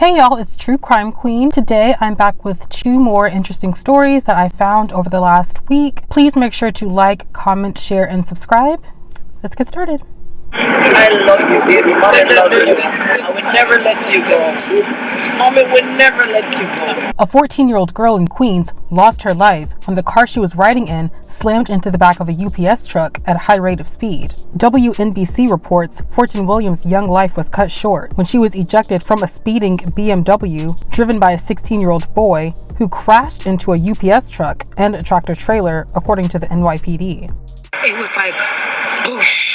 Hey y'all, it's True Crime Queen. Today I'm back with 2 more interesting stories that I found over the last week. Please make sure to like, comment, share, and subscribe. Let's get started. I love you, baby. Mommy loves you. I would never let you go. Mommy would never let you go. A 14-year-old girl in Queens lost her life when the car she was riding in slammed into the back of a UPS truck at a high rate of speed. WNBC reports Fortune Williams' young life was cut short when she was ejected from a speeding BMW driven by a 16-year-old boy who crashed into a UPS truck and a tractor trailer, according to the NYPD. It was like, boosh.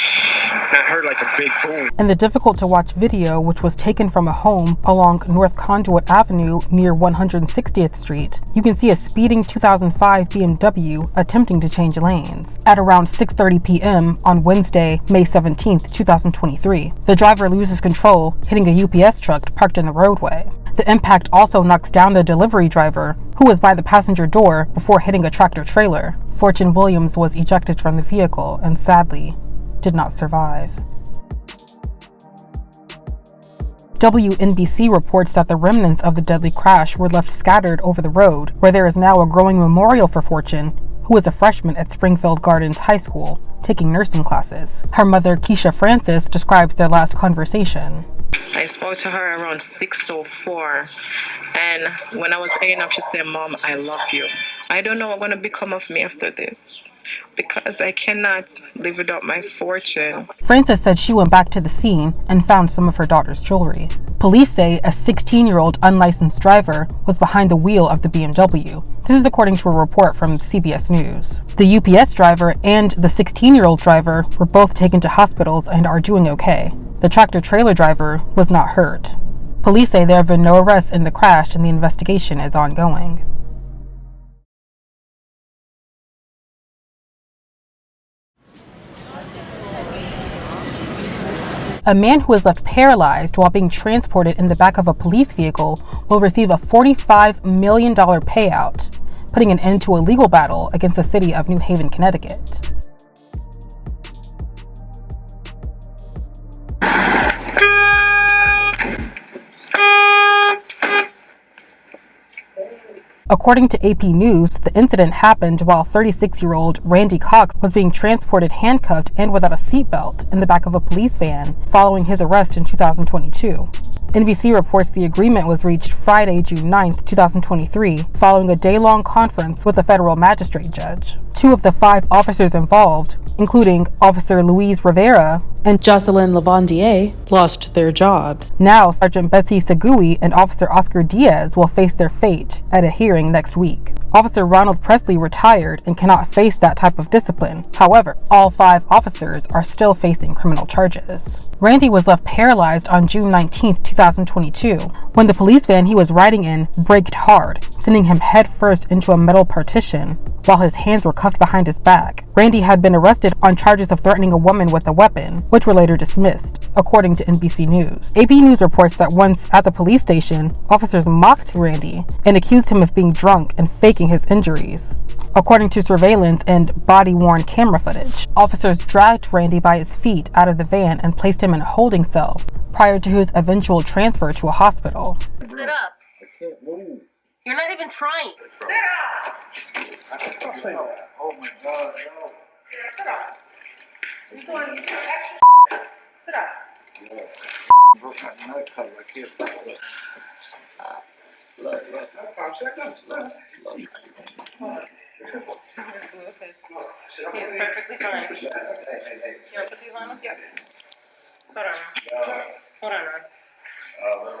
I heard like a big boom. In the difficult-to-watch video, which was taken from a home along North Conduit Avenue near 160th Street, you can see a speeding 2005 BMW attempting to change lanes. At around 6:30 p.m. on Wednesday, May 17, 2023, the driver loses control, hitting a UPS truck parked in the roadway. The impact also knocks down the delivery driver, who was by the passenger door before hitting a tractor trailer. Fortune Williams was ejected from the vehicle and sadly did not survive. WNBC reports that the remnants of the deadly crash were left scattered over the road, where there is now a growing memorial for Fortune, who is a freshman at Springfield Gardens High School, taking nursing classes. Her mother, Keisha Francis, describes their last conversation. I spoke to her around 6:04, and when I was hanging up, she said, "Mom, I love you. I don't know what's going to become of me after this, because I cannot live without my Fortune." Francis said she went back to the scene and found some of her daughter's jewelry. Police say a 16-year-old unlicensed driver was behind the wheel of the BMW. This is according to a report from CBS News. The UPS driver and the 16-year-old driver were both taken to hospitals and are doing okay. The tractor-trailer driver was not hurt. Police say there have been no arrests in the crash and the investigation is ongoing. A man who was left paralyzed while being transported in the back of a police vehicle will receive a $45 million payout, putting an end to a legal battle against the city of New Haven, Connecticut. According to AP News, the incident happened while 36-year-old Randy Cox was being transported handcuffed and without a seatbelt in the back of a police van following his arrest in 2022. NBC reports the agreement was reached Friday, June 9, 2023, following a day-long conference with a federal magistrate judge. 2 of the 5 officers involved, including Officer Louise Rivera and Jocelyn Lavandier, lost their jobs. Now, Sergeant Betsy Segui and Officer Oscar Diaz will face their fate at a hearing next week. Officer Ronald Presley retired and cannot face that type of discipline. However, all 5 officers are still facing criminal charges. Randy was left paralyzed on June 19, 2022, when the police van he was riding in braked hard, sending him headfirst into a metal partition while his hands were cuffed behind his back. Randy had been arrested on charges of threatening a woman with a weapon, which were later dismissed, according to NBC News. AP News reports that once at the police station, officers mocked Randy and accused him of being drunk and faking his injuries. According to surveillance and body-worn camera footage, officers dragged Randy by his feet out of the van and placed him in a holding cell prior to his eventual transfer to a hospital. Sit up. I can't move. You're not even trying. Sit up. Oh my God, no. Yeah, sit up. You're doing extra. Sit up. Yeah. Broke my nut cover. I can't move. Look. He's perfectly fine. You want to put these on him? Yeah. Hold on.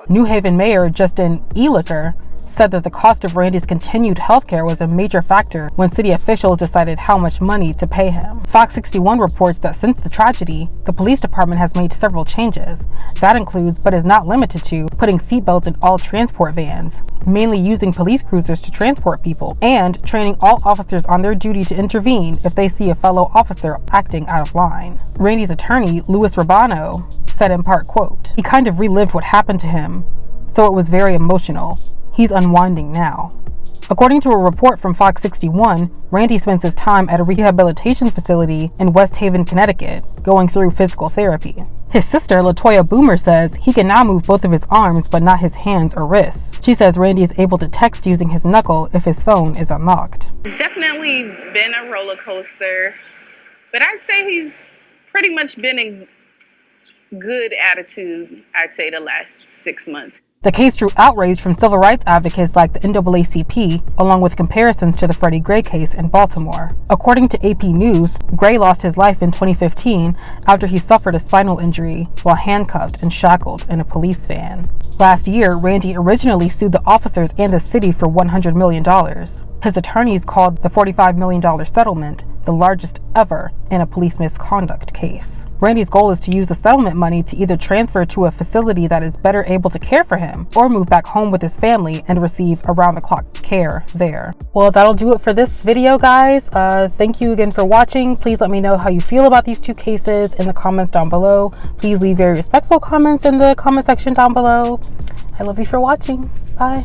New Haven Mayor Justin Elicker said that the cost of Randy's continued health care was a major factor when city officials decided how much money to pay him. Fox 61 reports that since the tragedy, the police department has made several changes. That includes, but is not limited to, putting seatbelts in all transport vans, mainly using police cruisers to transport people, and training all officers on their duty to intervene if they see a fellow officer acting out of line. Randy's attorney, Louis Rabano, said in part, quote, "He kind of relived what happened to him, so it was very emotional. He's unwinding now." According to a report from Fox 61, Randy spends his time at a rehabilitation facility in West Haven, Connecticut, going through physical therapy. His sister, LaToya Boomer, says he can now move both of his arms but not his hands or wrists. She says Randy is able to text using his knuckle if his phone is unlocked. It's definitely been a roller coaster, but I'd say he's pretty much been in good attitude, I'd say, the last 6 months. The case drew outrage from civil rights advocates like the NAACP, along with comparisons to the Freddie Gray case in Baltimore. According to AP News, Gray lost his life in 2015 after he suffered a spinal injury while handcuffed and shackled in a police van. Last year, Randy originally sued the officers and the city for $100 million. His attorneys called the $45 million settlement the largest ever in a police misconduct case. Randy's goal is to use the settlement money to either transfer to a facility that is better able to care for him or move back home with his family and receive around-the-clock care there. Well, that'll do it for this video, guys. Thank you again for watching. Please let me know how you feel about these two cases in the comments down below. Please leave very respectful comments in the comment section down below. I love you for watching. Bye.